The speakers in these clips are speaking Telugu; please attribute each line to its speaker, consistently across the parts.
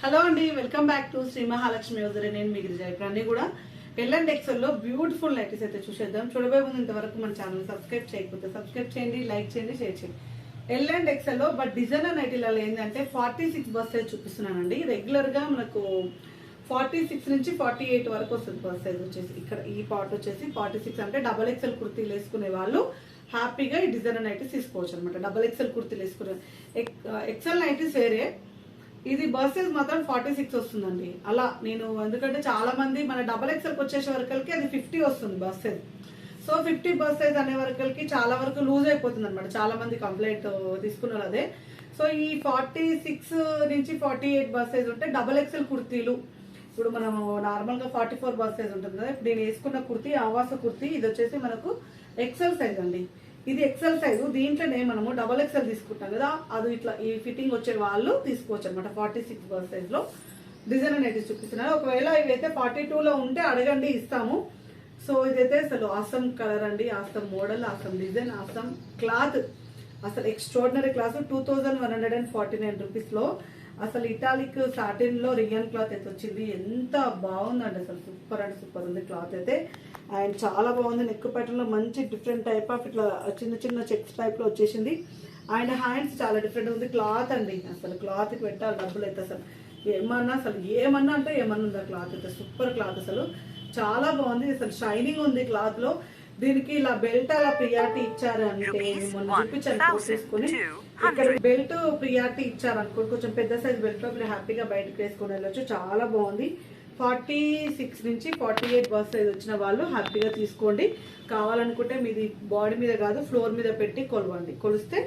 Speaker 1: హలో అండి, welcome back to Shri Mahalakshmi user. నేను మీ గిరిజ. ఇప్పుడు అన్ని కూడా ఎల్&ఎక్సెల్ ఎక్సెల్లో బ్యూటిఫుల్ నైటీస్ అయితే చూసేద్దాం. చూడబోయే ముందు ఇంతవరకు మన ఛానల్ సబ్స్క్రైబ్ చేయకపోతే సబ్స్క్రైబ్ చేయండి, లైక్ చేయండి, షేర్ చేయండి. ఎల్&ఎక్సెల్ ఎక్సెల్లో బట్ డిజైనర్ నైటీలలో ఏంటంటే 46 బస్ సైజ్ చూపిస్తున్నానండి. రెగ్యులర్ గా మనకు 46 నుంచి 48 వరకు వస్తుంది బస్ సైజ్ వచ్చేసి. ఇక్కడ ఈ పార్ట్ వచ్చేసి 46 అంటే డబల్ ఎక్సెల్ కుర్తీలు వేసుకునే వాళ్ళు హ్యాపీగా ఈ డిజైనర్ నైటీస్ తీసుకోవచ్చు అనమాట. డబల్ ఎక్సెల్ కుర్తీలు వేసుకునే ఎక్సెల్ నైటీస్ వేరే, ఇది బస్ సైజ్ మాత్రం 46 వస్తుందండి. అలా నేను ఎందుకంటే చాలా మంది మన డబల్ ఎక్సెల్కి వచ్చేసే వరకల్కి అది 50 వస్తుంది bus size. So 50 bus size అనే వరకల్కి చాలా వరకు లూజ్ అయిపోతుంది అనమాట. చాలా మంది కంప్లైంట్ తీసుకున్నారు అదే. సో ఈ 46 నుంచి 48 బస్ సైజ్ ఉంటే డబల్ ఎక్సెల్ కుర్తీలు, ఇప్పుడు మనం నార్మల్ గా 44 బస్ సైజ్ ఉంటుంది కదా. ఇప్పుడు నేను వేసుకున్న కుర్తీ ఆవాస కుర్తీ, ఇది వచ్చేసి మనకు ఎక్సెల్ సైజ్ అండి. ఇది ఎక్సెల్ సైజు. దీంట్లోనే మనము డబల్ ఎక్సెల్ తీసుకుంటాం కదా, అది ఇట్లా ఈ ఫిట్టింగ్ వచ్చే వాళ్ళు తీసుకోవచ్చు అనమాట. 46 బస్ సైజ్ లో డిజైనర్ నైటీస్ చూపిస్తున్నారు. ఒకవేళ ఇవైతే 42 లో ఉంటే అడగండి, ఇస్తాము. సో ఇదైతే అసలు ఆసమ్ కలర్ అండి, awesome model, awesome design, awesome cloth, అసలు ఎక్స్ట్రాడినరీ క్లాత్. 2149 రూపీస్ లో అసలు ఇటాలిక్ సాటిన్ లో రియన్ క్లాత్ అయితే వచ్చింది. ఎంత బాగుందండి, అసలు సూపర్ అంటే సూపర్ ఉంది క్లాత్ అయితే. అండ్ చాలా బాగుంది. నెక్ ప్యాటర్న్ లో మంచి డిఫరెంట్ టైప్ ఆఫ్ ఇట్లా చిన్న చిన్న చెక్స్ టైప్ లో వచ్చేసింది. అండ్ హ్యాండ్స్ చాలా డిఫరెంట్ ఉంది. క్లాత్ అండి, అసలు క్లాత్ కి పెట్టాలి డబ్బులు అయితే. అసలు ఏమన్నా అంటే ఏమన్నా ఉంది ఆ క్లాత్ అయితే. సూపర్ క్లాత్, అసలు చాలా బాగుంది. అసలు షైనింగ్ ఉంది క్లాత్ లో. దీనికి ఇలా బెల్ట్ అలా ప్రియారిటీ ఇచ్చారు అంటే, మొన్న చూపించాను తీసుకుని, ఇక్కడ బెల్ట్ ప్రియారిటీ ఇచ్చారు అనుకోండి. కొంచెం పెద్ద సైజ్ బెల్ట్ లో మీరు హ్యాపీగా బయటకు వేసుకుని వెళ్ళొచ్చు. చాలా బాగుంది. 46 నుంచి 48 బస్ సైజ్ వచ్చిన వాళ్ళు హ్యాపీగా తీసుకోండి. కావాలనుకుంటే మీది బాడీ మీద కాదు ఫ్లోర్ మీద పెట్టి కొలవండి. కొలిస్తే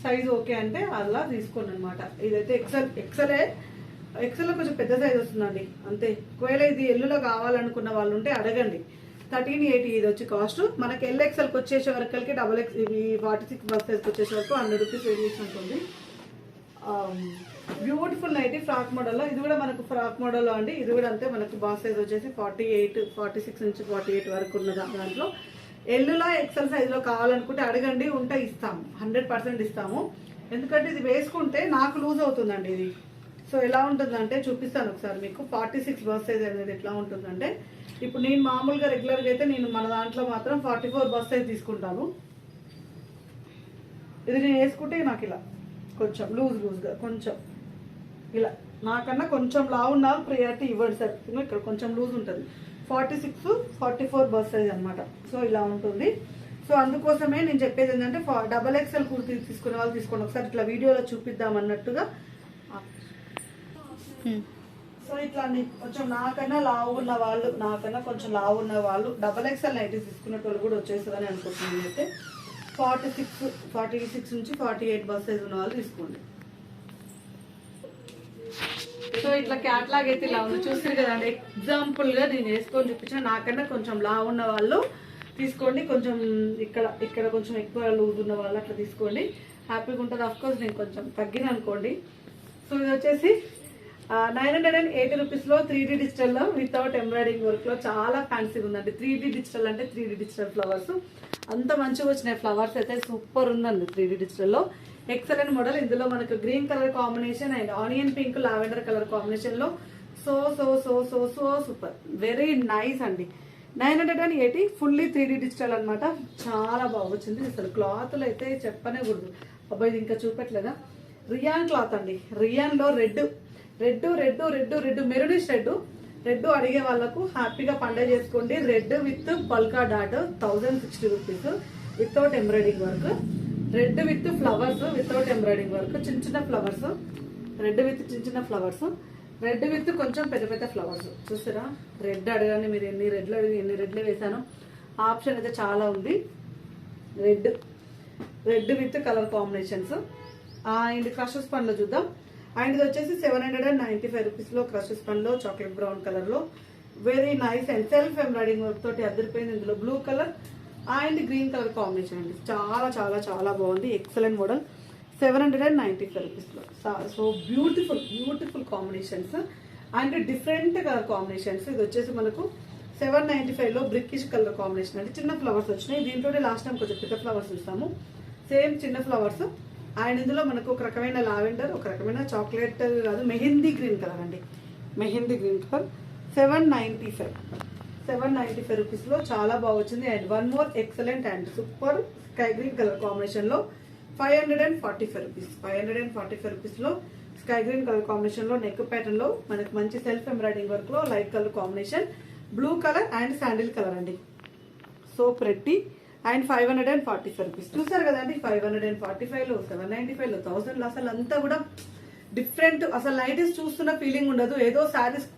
Speaker 1: సైజ్ ఓకే అంటే అలా తీసుకోండి అనమాట. ఇదైతే ఎక్సెల్ లో కొంచెం పెద్ద సైజ్ వస్తుందండి అంతే. ఒకవేళ ఇది ఎల్లులో కావాలనుకున్న వాళ్ళు ఉంటే అడగండి. 1380 ఇది వచ్చి కాస్ట్. మనకి ఎల్&ఎక్సెల్కి వచ్చేసే వరకల్కి డబల్ ఎక్స్ ఇవి 46 బస్ సైజ్కి వచ్చేసే వరకు 100 రూపీస్ వేరియేషన్ ఉంటుంది. బ్యూటిఫుల్ నైటీ ఫ్రాక్ మోడల్లో, ఇది కూడా మనకు ఫ్రాక్ మోడల్లో అండి. ఇది కూడా అంతే. మనకు బాస్ సైజ్ వచ్చేసి 46 నుంచి 48 వరకు ఉన్న దాంట్లో ఎల్లులో ఎక్సెల్ సైజ్ లో కావాలనుకుంటే అడగండి, ఉంటే ఇస్తాము. 100% ఇస్తాము. ఎందుకంటే ఇది వేసుకుంటే నాకు లూజ్ అవుతుందండి ఇది. సో ఎలా ఉంటుందంటే చూపిస్తాను ఒకసారి మీకు. 46 బస్ సైజ్ అనేది ఎట్లా ఉంటుందంటే, ఇప్పుడు నేను మామూలుగా రెగ్యులర్గా అయితే నేను మన దాంట్లో మాత్రం 44 బస్ సైజ్ తీసుకుంటాను. ఇది నేను వేసుకుంటే నాకు ఇలా కొంచెం లూజ్గా కొంచెం ఇలా, నాకన్నా కొంచెం లావు ఉన్న ప్రియారిటీ ఇవ్వండి సార్. ఇక్కడ కొంచెం లూజ్ ఉంటుంది. 46, 44 బస్ సైజ్ అనమాట. సో ఇలా ఉంటుంది. సో అందుకోసమే నేను చెప్పేది ఏంటంటే డబల్ ఎక్సెల్ కుర్తీ తీసుకునే వాళ్ళు తీసుకోండి. ఒకసారి ఇట్లా వీడియోలో చూపిద్దాం అన్నట్టుగా. సో ఇట్లా కొంచెం నాకన్నా కొంచెం లావు ఉన్న వాళ్ళు డబల్ ఎక్సెల్ నైటీస్ తీసుకునేటోళ్ళు కూడా వచ్చేస్తుందని అనుకుంటున్నాను. అయితే 46 నుంచి 48 బస్ సైజ్ ఉన్న వాళ్ళు తీసుకోండి. సో ఇట్లా క్యాట్లాగ్ అయితే ఇలా ఉంది, చూస్తారు కదండి. ఎగ్జాంపుల్ గా నేను వేసుకొని చూపించిన. నాకన్నా కొంచెం లావు ఉన్న వాళ్ళు తీసుకోండి. కొంచెం ఇక్కడ కొంచెం ఎక్కువ లూజ్ ఉన్న వాళ్ళు అట్లా తీసుకోండి, హ్యాపీగా ఉంటుంది. అఫ్ కోర్స్ నేను కొంచెం తగ్గిన అనుకోండి. సో ఇది వచ్చేసి 980 రూపీస్ లో 3D డిజిటల్ లో వితౌట్ ఎంబ్రాయిడింగ్ వర్క్ లో చాలా ఫ్యాన్సీగా ఉందండి. 3D డిజిటల్ అంటే 3D డిజిటల్ ఫ్లవర్స్ అంత మంచిగా వచ్చినాయి. ఫ్లవర్స్ అయితే సూపర్ ఉందండి 3D డిజిటల్ లో. Excellent model. ఇందులో మనకు green colour combination and onion pink lavender colour combination లో so so so so so super, very nice అండి. 980 ఫుల్లీ 3D డిజిటల్ అనమాట. చాలా బాగా వచ్చింది. అసలు క్లాత్లు అయితే చెప్పనే కూడదు. అబ్బాయి ఇది ఇంకా చూపెట్టలేదా, రియాన్ క్లాత్ అండి. రియాన్ లో రెడ్ మెరూనిష్ రెడ్ అడిగే వాళ్ళకు హ్యాపీగా పండగ చేసుకోండి. Red with polka dot 1060 rupees without embroidering work. Red with flowers without embroidering work. చిన్న ఫ్లవర్స్, రెడ్ విత్ చిన్న ఫ్లవర్స్, రెడ్ విత్ కొంచెం పెద్ద ఫ్లవర్స్. చూసారా, రెడ్ అడగానే మీరు ఎన్ని రెడ్లు వేసాను. ఆప్షన్ అయితే చాలా ఉంది. Red with colour combinations. And crushes పండ్లో చూద్దాం. అండ్ ఇది వచ్చేసి 795 రూపీస్ లో క్రషెస్ పండ్లో చాక్లెట్ బ్రౌన్ కలర్ లో very nice and self embroidering work తోటి అదిరిపోయింది. ఇందులో blue colour and green colour combination అండి. చాలా చాలా చాలా బాగుంది. Excellent model. 795 రూపీస్ లో. So beautiful combinations and different colour combinations. ఇది వచ్చేసి మనకు 795 లో బ్రికిష్ కలర్ కాంబినేషన్ అండి. చిన్న ఫ్లవర్స్ వచ్చినాయి. దీంట్లోనే లాస్ట్ టైం కొంచెం పెద్ద ఫ్లవర్స్ చూస్తాము. సేమ్ చిన్న ఫ్లవర్స్ అండ్ ఇందులో మనకు ఒక రకమైన లావెండర్, ఒక రకమైన చాక్లెట్ కాదు మెహందీ గ్రీన్ కలర్ అండి, మెహందీ గ్రీన్ కలర్. 795 రూపీస్లో చాలా బాగా వచ్చింది. And one more excellent and super sky green colour కాంబినేషన్లో 545 రూపీస్. 545 రూపీస్లో స్కై గ్రీన్ కలర్ కాంబినేషన్లో నెక్ ప్యాటర్న్లో మనకు మంచి సెల్ఫ్ ఎంబ్రాయిడింగ్ వర్క్లో light colour combination, blue colour and sandal colour అండి. So pretty. And 545 rupees. చూసారు కదండి, 545లో, 795లో, 1000లో అసలు అంతా కూడా డిఫరెంట్. అసలు నైటీస్ చూస్తున్న ఫీలింగ్ ఉండదు, ఏదో శారీస్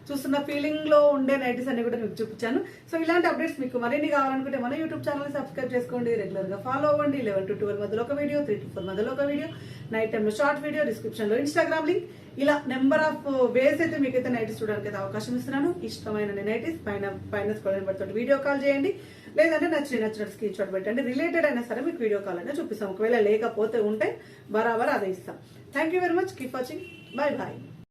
Speaker 1: చూస్తున్న ఫీలింగ్ లో ఉండే నైటీస్ అన్ని కూడా మీకు చూపించాను. సో ఇలాంటి అప్డేట్స్ మీకు మరిన్ని కావాలనుకుంటే మన యూట్యూబ్ ఛానల్ సబ్స్క్రైబ్ చేసుకోండి, రెగ్యులర్ గా ఫాలో అవ్వండి. 11 to 12 మధ్యలో ఒక వీడియో, 3 to 4 మధ్యలో ఒక వీడియో, నైట్ టైంలో షార్ట్ వీడియో, డిస్క్రిప్షన్ లో ఇన్స్టాగ్రామ్ లింక్, ఇలా నెంబర్ ఆఫ్ వేస్ అయితే మీకైతే నైటీస్ చూడడానికి అయితే అవకాశం ఇస్తున్నాను. ఇష్టమైన నైటీస్ పైన స్క్రోల్ నెంబర్ తోటి వీడియో కాల్ చేయండి, లేదంటే నచ్చినట్టు స్క్రీన్ షాట్ పెట్టండి. రిలేటెడ్ అయినా సరే మీకు వీడియో కాల్ అయినా చూపిస్తాం, ఒకవేళ లేకపోతే ఉంటే బరాబర్ అదే ఇస్తాం. Thank you very much, keep watching, bye bye.